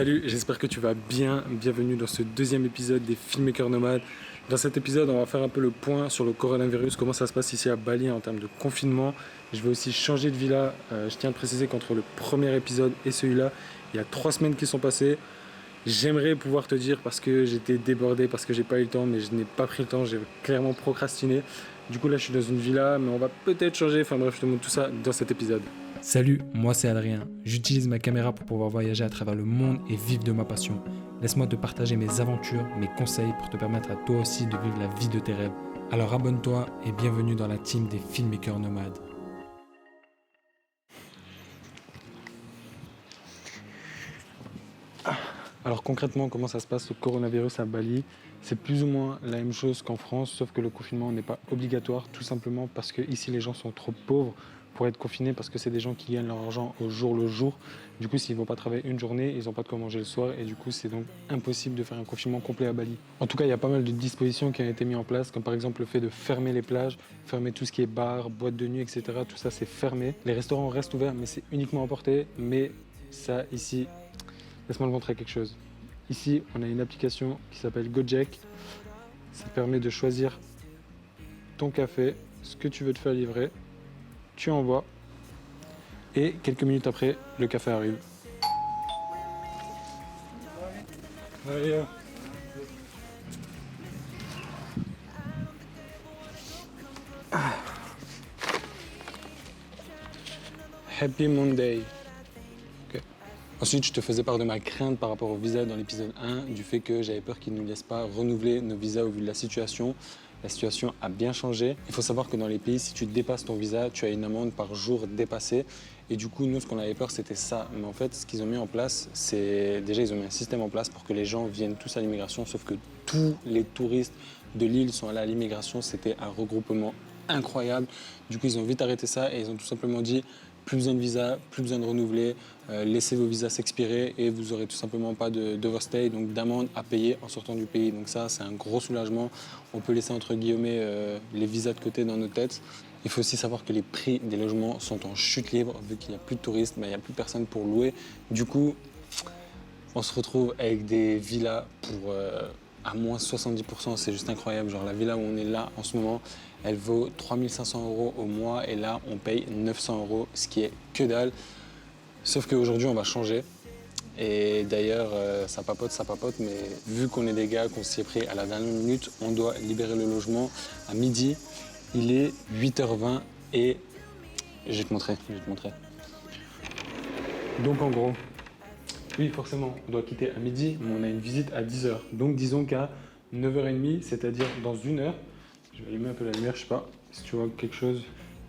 Salut, j'espère que tu vas bien. Bienvenue dans ce deuxième épisode des Filmmakers Nomades. Dans cet épisode, on va faire un peu le point sur le coronavirus, comment ça se passe ici à Bali en termes de confinement. Je vais aussi changer de villa. Je tiens à préciser qu'entre le premier épisode et celui-là, il y a 3 semaines qui sont passées. J'aimerais pouvoir te dire parce que j'étais débordé, parce que j'ai pas eu le temps, mais je n'ai pas pris le temps, j'ai clairement procrastiné. Du coup là je suis dans une villa, mais on va peut-être changer. Enfin bref, je te montre tout ça dans cet épisode. Salut, moi c'est Adrien. J'utilise ma caméra pour pouvoir voyager à travers le monde et vivre de ma passion. Laisse-moi te partager mes aventures, mes conseils pour te permettre à toi aussi de vivre la vie de tes rêves. Alors abonne-toi et bienvenue dans la team des Filmmakers Nomades. Alors concrètement, comment ça se passe le coronavirus à Bali? C'est plus ou moins la même chose qu'en France, sauf que le confinement n'est pas obligatoire, tout simplement parce que ici les gens sont trop pauvres pour être confinés, parce que c'est des gens qui gagnent leur argent au jour le jour. Du coup, s'ils ne vont pas travailler une journée, ils n'ont pas de quoi manger le soir, et du coup, c'est donc impossible de faire un confinement complet à Bali. En tout cas, il y a pas mal de dispositions qui ont été mises en place, comme par exemple le fait de fermer les plages, fermer tout ce qui est bar, boîte de nuit, etc. Tout ça, c'est fermé. Les restaurants restent ouverts, mais c'est uniquement emporté. Mais ça, ici, laisse-moi te montrer quelque chose. Ici, on a une application qui s'appelle Gojek. Ça permet de choisir ton café, ce que tu veux te faire livrer. Tu envoies. Et quelques minutes après, le café arrive. Allez. Happy Monday. Okay. Ensuite, je te faisais part de ma crainte par rapport au visa dans l'épisode 1, du fait que j'avais peur qu'ils ne nous laissent pas renouveler nos visas au vu de la situation. La situation a bien changé. Il faut savoir que dans les pays, si tu dépasses ton visa, tu as une amende par jour dépassé. Et du coup, nous, ce qu'on avait peur, c'était ça. Mais en fait, ce qu'ils ont mis en place, c'est... Déjà, ils ont mis un système en place pour que les gens viennent tous à l'immigration, sauf que tous les touristes de l'île sont allés à l'immigration. C'était un regroupement incroyable. Du coup, ils ont vite arrêté ça et ils ont tout simplement dit plus besoin de visa, plus besoin de renouveler, laissez vos visas s'expirer et vous n'aurez tout simplement pas d'overstay, donc d'amende à payer en sortant du pays. Donc ça, c'est un gros soulagement. On peut laisser entre guillemets les visas de côté dans nos têtes. Il faut aussi savoir que les prix des logements sont en chute libre, vu qu'il n'y a plus de touristes, mais il n'y a plus personne pour louer. Du coup, on se retrouve avec des villas pour à moins 70%, c'est juste incroyable. Genre la villa où on est là en ce moment, elle vaut 3 500 € au mois et là on paye 900 €, ce qui est que dalle. Sauf qu'aujourd'hui on va changer. Et d'ailleurs ça papote, mais vu qu'on est des gars, qu'on s'y est pris à la dernière minute, on doit libérer le logement à midi. Il est 8h20 et je vais te montrer. Donc en gros, oui, forcément, on doit quitter à midi, mais on a une visite à 10h. Donc disons qu'à 9h30, c'est-à-dire dans 1 heure, je vais allumer un peu la lumière, je sais pas si tu vois quelque chose.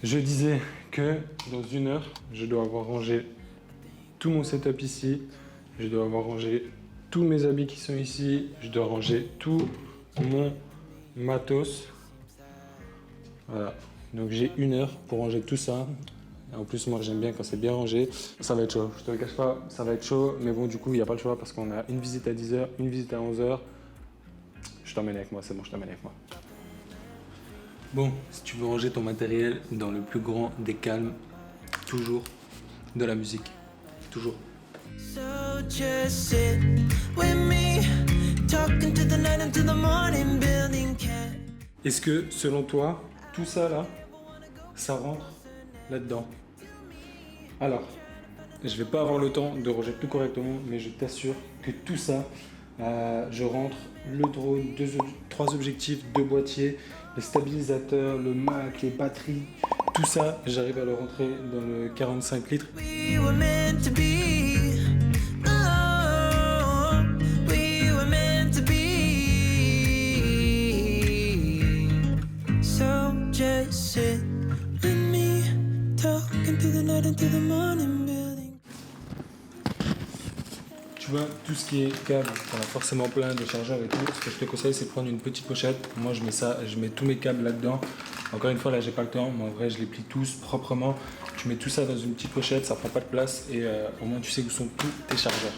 Je disais que dans 1 heure, je dois avoir rangé tout mon setup ici, je dois avoir rangé tous mes habits qui sont ici, je dois ranger tout mon matos. Voilà, donc j'ai 1 heure pour ranger tout ça. En plus, moi, j'aime bien quand c'est bien rangé. Ça va être chaud, je te le cache pas, ça va être chaud. Mais bon, du coup, il n'y a pas le choix parce qu'on a une visite à 10h, une visite à 11h. Je t'emmène avec moi, c'est bon, je t'emmène avec moi. Bon, si tu veux ranger ton matériel dans le plus grand des calmes, toujours de la musique. Toujours. So just sit with me, talking to the night until the morning, building can. Est-ce que, selon toi, tout ça là, ça rentre là-dedans? Alors, je vais pas avoir le temps de ranger tout correctement, mais je t'assure que tout ça, je rentre le drone, 3 objectifs, 2 boîtiers, les stabilisateurs, le Mac, les batteries, tout ça, j'arrive à le rentrer dans le 45 litres. Tu vois, tout ce qui est câble, on a forcément plein de chargeurs et tout. Ce que je te conseille, c'est de prendre une petite pochette. Moi, je mets ça, je mets tous mes câbles là-dedans. Encore une fois, là, j'ai pas le temps, mais en vrai, je les plie tous proprement. Tu mets tout ça dans une petite pochette, ça prend pas de place et au moins, tu sais où sont tous tes chargeurs.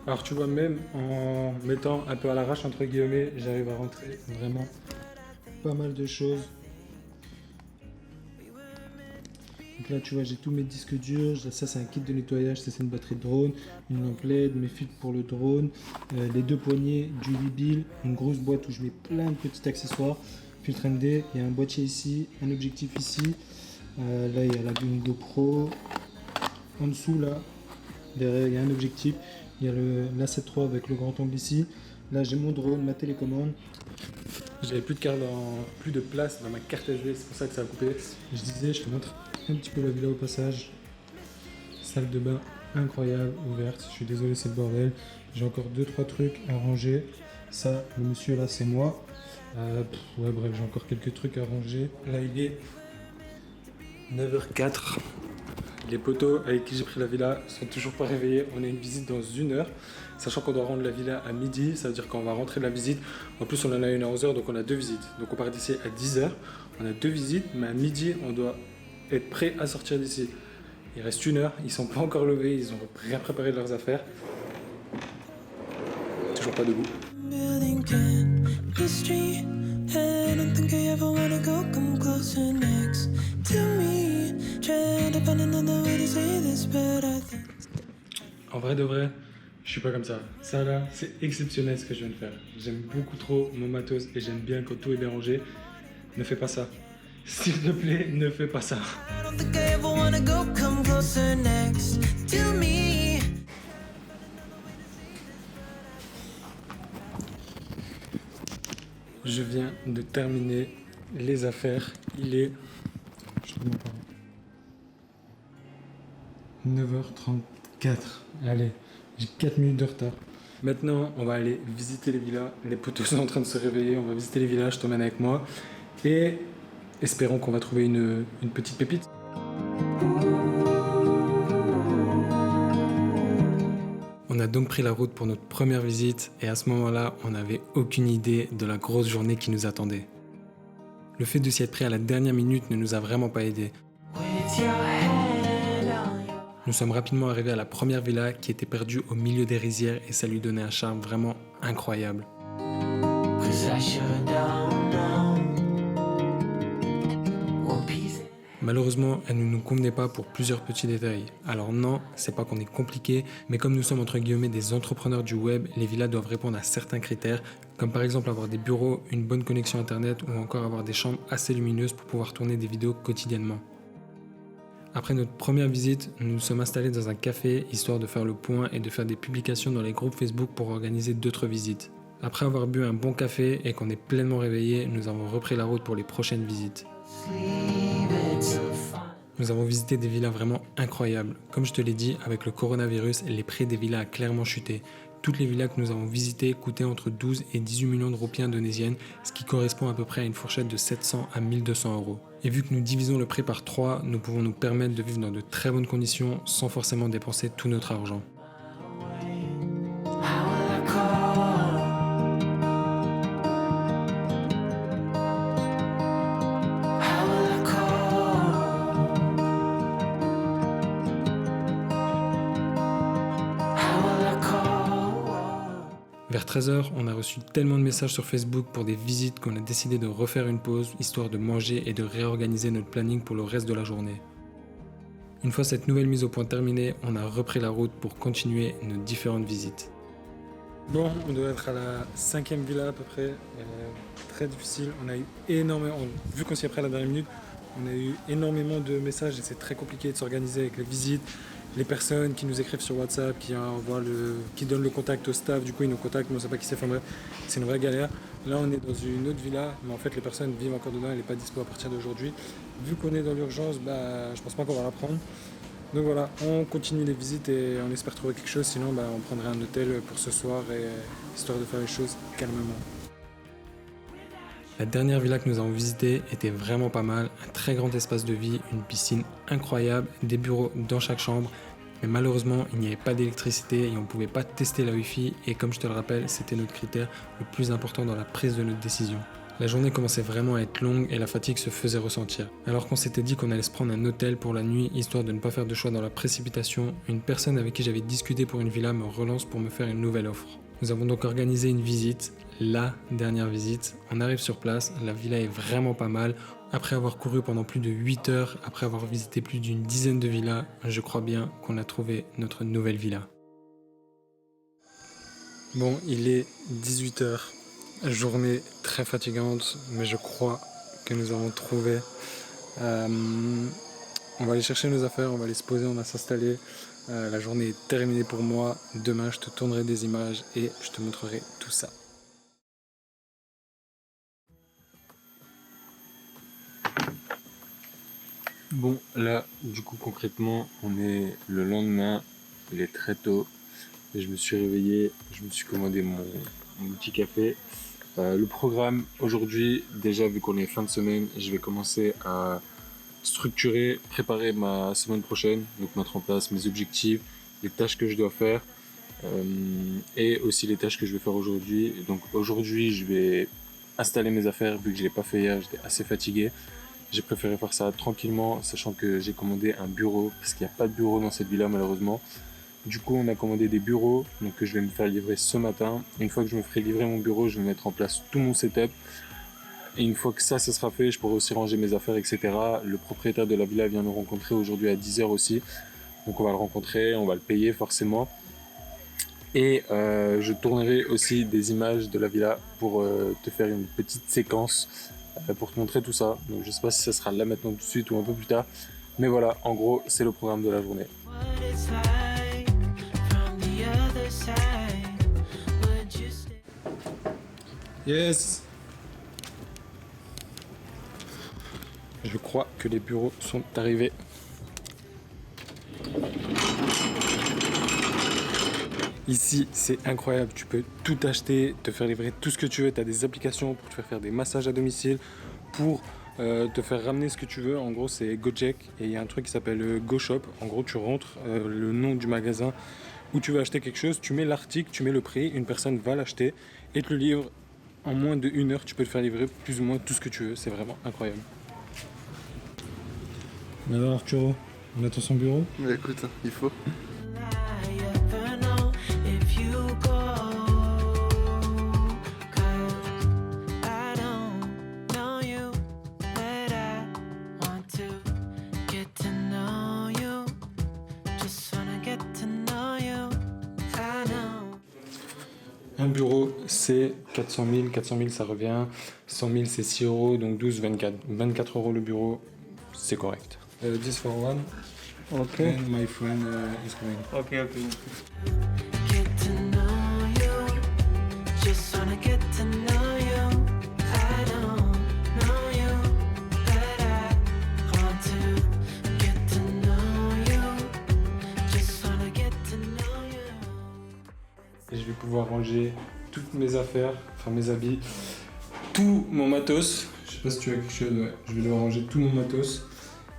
Alors, tu vois, même en mettant un peu à l'arrache, entre guillemets, j'arrive à rentrer vraiment pas mal de choses. Donc là, tu vois, j'ai tous mes disques durs. Ça, c'est un kit de nettoyage. Ça, c'est une batterie de drone, une lampe LED, mes fils pour le drone, les 2 poignées, du Webuild, une grosse boîte où je mets plein de petits accessoires, filtre ND. Il y a un boîtier ici, un objectif ici. Là, il y a une GoPro. En dessous, là, derrière, il y a un objectif. Il y a l'A7 III avec le grand angle ici. Là, j'ai mon drone, ma télécommande. J'avais plus de place dans ma carte SD, c'est pour ça que ça a coupé. Je disais, je te montre un petit peu la villa au passage. Salle de bain incroyable, ouverte. Je suis désolé, c'est le bordel. J'ai encore 2-3 trucs à ranger. Ça, le monsieur là, c'est moi. Ouais, bref, j'ai encore quelques trucs à ranger. Là, il est 9h04. Les potos avec qui j'ai pris la villa sont toujours pas réveillés. On a une visite dans 1 heure, sachant qu'on doit rendre la villa à midi. Ça veut dire qu'on va rentrer de la visite. En plus, on en a une à 11h, donc on a 2 visites. Donc on part d'ici à 10h. On a 2 visites, mais à midi, on doit être prêt à sortir d'ici. Il reste 1 heure. Ils sont pas encore levés. Ils ont rien préparé de leurs affaires. Toujours pas debout. En vrai de vrai, je suis pas comme ça. Ça là, c'est exceptionnel ce que je viens de faire. J'aime beaucoup trop mon matos et j'aime bien quand tout est bien rangé. Ne fais pas ça. S'il te plaît, ne fais pas ça. Je viens de terminer les affaires. Il est... Je te demande pas. 9h34. Allez, j'ai 4 minutes de retard. Maintenant, on va aller visiter les villas. Les potos sont en train de se réveiller. On va visiter les villas. Je t'emmène avec moi. Et espérons qu'on va trouver une petite pépite. On a donc pris la route pour notre première visite. Et à ce moment-là, on n'avait aucune idée de la grosse journée qui nous attendait. Le fait de s'y être pris à la dernière minute ne nous a vraiment pas aidés. Nous sommes rapidement arrivés à la première villa qui était perdue au milieu des rizières et ça lui donnait un charme vraiment incroyable. Malheureusement, elle ne nous convenait pas pour plusieurs petits détails. Alors non, c'est pas qu'on est compliqué, mais comme nous sommes entre guillemets des entrepreneurs du web, les villas doivent répondre à certains critères, comme par exemple avoir des bureaux, une bonne connexion internet ou encore avoir des chambres assez lumineuses pour pouvoir tourner des vidéos quotidiennement. Après notre première visite, nous nous sommes installés dans un café histoire de faire le point et de faire des publications dans les groupes Facebook pour organiser d'autres visites. Après avoir bu un bon café et qu'on est pleinement réveillé, nous avons repris la route pour les prochaines visites. Nous avons visité des villas vraiment incroyables. Comme je te l'ai dit, avec le coronavirus, les prix des villas a clairement chuté. Toutes les villas que nous avons visitées coûtaient entre 12 et 18 millions de roupies indonésiennes, ce qui correspond à peu près à une fourchette de 700 à 1200 euros. Et vu que nous divisons le prix par 3, nous pouvons nous permettre de vivre dans de très bonnes conditions sans forcément dépenser tout notre argent. Vers 13h, on a reçu tellement de messages sur Facebook pour des visites qu'on a décidé de refaire une pause, histoire de manger et de réorganiser notre planning pour le reste de la journée. Une fois cette nouvelle mise au point terminée, on a repris la route pour continuer nos différentes visites. Bon, on doit être à la 5e villa à peu près, très difficile. On a eu énormément, vu qu'on s'y est pris à la dernière minute, on a eu énormément de messages et c'est très compliqué de s'organiser avec les visites. Les personnes qui nous écrivent sur WhatsApp, qui donnent le contact au staff, du coup ils nous contactent, mais on ne sait pas qui c'est, enfin bref, c'est une vraie galère. Là on est dans une autre villa, mais en fait les personnes vivent encore dedans, elle n'est pas dispo à partir d'aujourd'hui. Vu qu'on est dans l'urgence, je pense pas qu'on va la prendre. Donc voilà, on continue les visites et on espère trouver quelque chose, sinon on prendrait un hôtel pour ce soir, histoire de faire les choses calmement. La dernière villa que nous avons visitée était vraiment pas mal, un très grand espace de vie, une piscine incroyable, des bureaux dans chaque chambre, mais malheureusement il n'y avait pas d'électricité et on ne pouvait pas tester la Wi-Fi et comme je te le rappelle, c'était notre critère le plus important dans la prise de notre décision. La journée commençait vraiment à être longue et la fatigue se faisait ressentir. Alors qu'on s'était dit qu'on allait se prendre un hôtel pour la nuit, histoire de ne pas faire de choix dans la précipitation, une personne avec qui j'avais discuté pour une villa me relance pour me faire une nouvelle offre. Nous avons donc organisé une visite, la dernière visite. On arrive sur place, la villa est vraiment pas mal. Après avoir couru pendant plus de 8 heures, après avoir visité plus d'une dizaine de villas, je crois bien qu'on a trouvé notre nouvelle villa. Bon, il est 18 heures, journée très fatigante, mais je crois que nous avons trouvé. On va aller chercher nos affaires, on va aller se poser, on va s'installer. La journée est terminée pour moi. Demain, je te tournerai des images et je te montrerai tout ça. Bon, là, du coup, concrètement, on est le lendemain, il est très tôt. Et je me suis réveillé, je me suis commandé mon petit café. Le programme aujourd'hui, déjà vu qu'on est fin de semaine, je vais commencer à structurer, préparer ma semaine prochaine, donc mettre en place mes objectifs, les tâches que je dois faire et aussi les tâches que je vais faire aujourd'hui. Donc aujourd'hui, je vais installer mes affaires vu que je l'ai pas fait hier, j'étais assez fatigué. J'ai préféré faire ça tranquillement, sachant que j'ai commandé un bureau parce qu'il n'y a pas de bureau dans cette villa malheureusement. Du coup, on a commandé des bureaux donc que je vais me faire livrer ce matin. Une fois que je me ferai livrer mon bureau, je vais mettre en place tout mon setup. Et une fois que ça sera fait, je pourrai aussi ranger mes affaires, etc. Le propriétaire de la villa vient nous rencontrer aujourd'hui à 10h aussi. Donc on va le rencontrer, on va le payer forcément. Et je tournerai aussi des images de la villa pour te faire une petite séquence pour te montrer tout ça. Donc je sais pas si ça sera là maintenant tout de suite ou un peu plus tard. Mais voilà, en gros, c'est le programme de la journée. Yes! Je crois que les bureaux sont arrivés. Ici, c'est incroyable. Tu peux tout acheter, te faire livrer tout ce que tu veux. Tu as des applications pour te faire des massages à domicile, pour te faire ramener ce que tu veux. En gros, c'est Gojek et il y a un truc qui s'appelle GoShop. En gros, tu rentres le nom du magasin où tu veux acheter quelque chose, tu mets l'article, tu mets le prix, une personne va l'acheter et te le livre en moins de 1 heure. Tu peux te faire livrer plus ou moins tout ce que tu veux. C'est vraiment incroyable. Alors Arturo, on attend son bureau? Mais écoute, il faut. Un bureau, c'est 400 000. 400 000, ça revient. 100 000, c'est 6 euros, donc 12, 24. 24 euros le bureau, c'est correct. This for one. Okay. And my friend is coming. Okay. Get to know you, just wanna get to know you. I don't know you, but I want to get to know you, just wanna get to know you. Et je vais pouvoir ranger toutes mes affaires, enfin mes habits, tout mon matos. Je sais pas si tu as quelque chose, ouais. Je vais devoir ranger tout mon matos.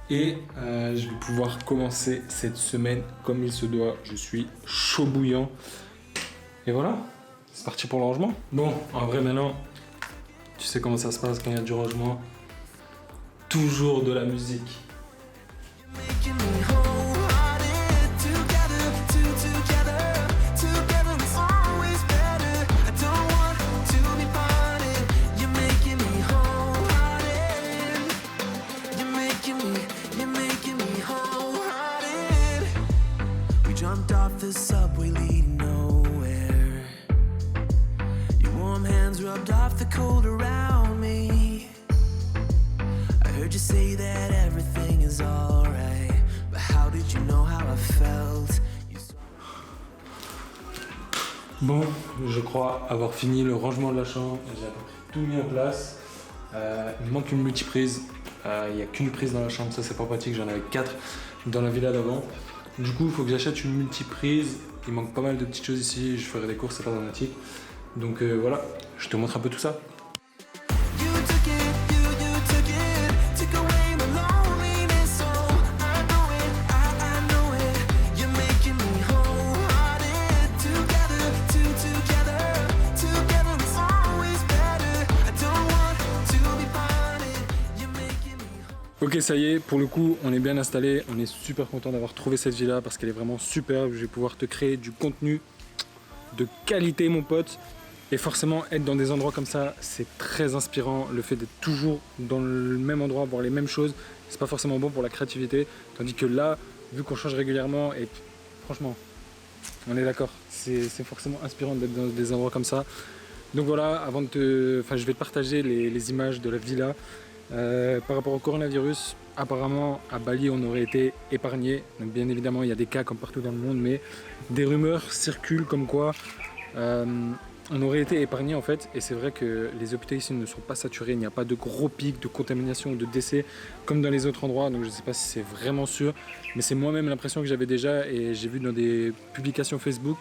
Et je vais pouvoir commencer cette semaine comme il se doit. Je suis chaud bouillant. Et voilà, c'est parti pour le rangement. Bon, en vrai maintenant, tu sais comment ça se passe quand il y a du rangement. Toujours de la musique. Making me wholehearted, together, together it's always better. I don't want to be parted. You're making me wholehearted. You're making me wholehearted. We jumped off the subway leading nowhere. Your warm hands rubbed off the cold around me. I heard you say that everything is alright, but how did you know how I felt? Bon, je crois avoir fini le rangement de la chambre. J'ai à peu près tout mis en place. Il me manque une multiprise. Il n'y a qu'une prise dans la chambre, ça c'est pas pratique. J'en avais 4 dans la villa d'avant. Du coup, il faut que j'achète une multiprise. Il manque pas mal de petites choses ici. Je ferai des courses, c'est pas dramatique. Donc voilà, je te montre un peu tout ça. You took it, took away my loneliness. Oh, I know it. You're making me wholehearted. Together, together it's always better. I don't want to be parted. You're making me. Ok, ça y est, pour le coup, on est bien installé. On est super content d'avoir trouvé cette villa parce qu'elle est vraiment superbe. Je vais pouvoir te créer du contenu de qualité, mon pote. Et forcément, être dans des endroits comme ça, c'est très inspirant. Le fait d'être toujours dans le même endroit, voir les mêmes choses, c'est pas forcément bon pour la créativité. Tandis que là, vu qu'on change régulièrement, et franchement, on est d'accord, c'est forcément inspirant d'être dans des endroits comme ça. Donc voilà, je vais te partager les images de la villa. Par rapport au coronavirus, apparemment à Bali on aurait été épargné. Donc bien évidemment il y a des cas comme partout dans le monde, mais des rumeurs circulent comme quoi on aurait été épargné en fait. Et c'est vrai que les hôpitaux ici ne sont pas saturés, il n'y a pas de gros pics de contamination ou de décès comme dans les autres endroits. Donc je ne sais pas si c'est vraiment sûr, mais c'est moi-même l'impression que j'avais déjà et j'ai vu dans des publications Facebook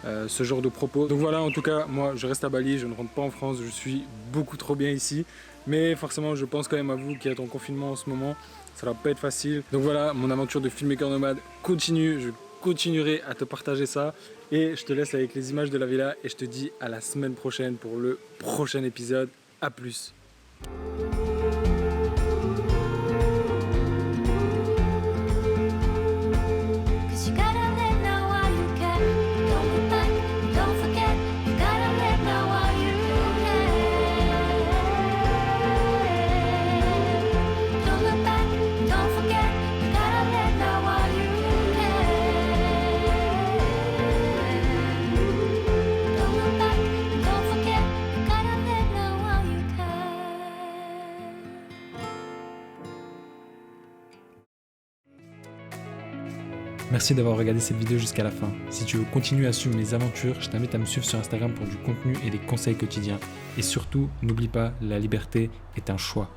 ce genre de propos. Donc voilà, en tout cas, moi je reste à Bali, je ne rentre pas en France, je suis beaucoup trop bien ici. Mais forcément, je pense quand même à vous qui êtes en confinement en ce moment, ça va pas être facile. Donc voilà, mon aventure de filmmaker nomade continue, je continuerai à te partager ça. Et je te laisse avec les images de la villa et je te dis à la semaine prochaine pour le prochain épisode. À plus. Cause you gotta live now while you can. Don't look back, don't forget. You gotta live now while you can. Don't look back, don't forget. You gotta live now while you can. Don't look back, don't forget. You gotta live now while you can. Merci d'avoir regardé cette vidéo jusqu'à la fin. Si tu veux continuer à suivre mes aventures, je t'invite à me suivre sur Instagram pour du contenu et des conseils quotidiens. Et surtout, n'oublie pas, la liberté est un choix.